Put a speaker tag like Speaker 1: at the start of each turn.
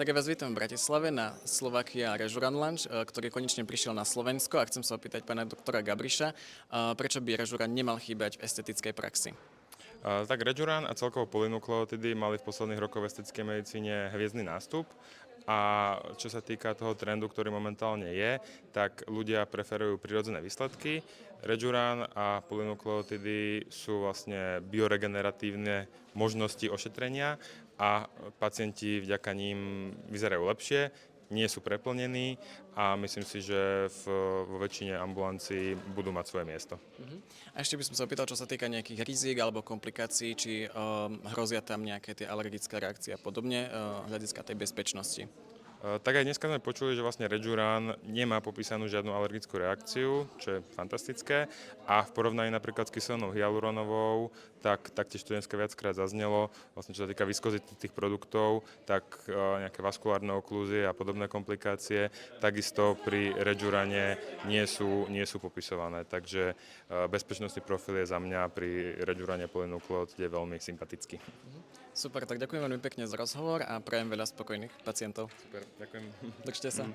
Speaker 1: Tak ja vás vítam v Bratislave na Slovakia Režuran Lunch, ktorý konečne prišiel na Slovensko a chcem sa opýtať pána doktora Gabriša, prečo by Režuran nemal chýbať v estetickej praxi.
Speaker 2: Tak Rejuran a celkovo polynukleotidy mali v posledných rokoch v estetickej medicíne hviezdny nástup a čo sa týka toho trendu, ktorý momentálne je, tak ľudia preferujú prirodzené výsledky. Rejuran a polynukleotidy sú vlastne bioregeneratívne možnosti ošetrenia a pacienti vďaka ním vyzerajú lepšie, nie sú preplnení a myslím si, že vo väčšine ambulancií budú mať svoje miesto.
Speaker 1: A ešte by som sa opýtal, čo sa týka nejakých rizík alebo komplikácií, či hrozia tam nejaké tie alergické reakcie a podobne, hľadiska tej bezpečnosti.
Speaker 2: Tak aj dneska sme počuli, že vlastne Rejuran nemá popísanú žiadnu alergickú reakciu, čo je fantastické. A v porovnaní napríklad s kyselinou hyaluronovou, tak taktiež to dneska viackrát zaznelo, vlastne čo sa týka viskozity tých produktov, tak nejaké vaskulárne oklúzie a podobné komplikácie, takisto pri Rejurane nie sú popisované. Takže bezpečnostný profil je za mňa pri Rejurane polynukleotide veľmi sympatický.
Speaker 1: Super, tak ďakujem veľmi pekne za rozhovor a prajem veľa spokojných pacientov.
Speaker 2: Super, ďakujem.
Speaker 1: Držte sa.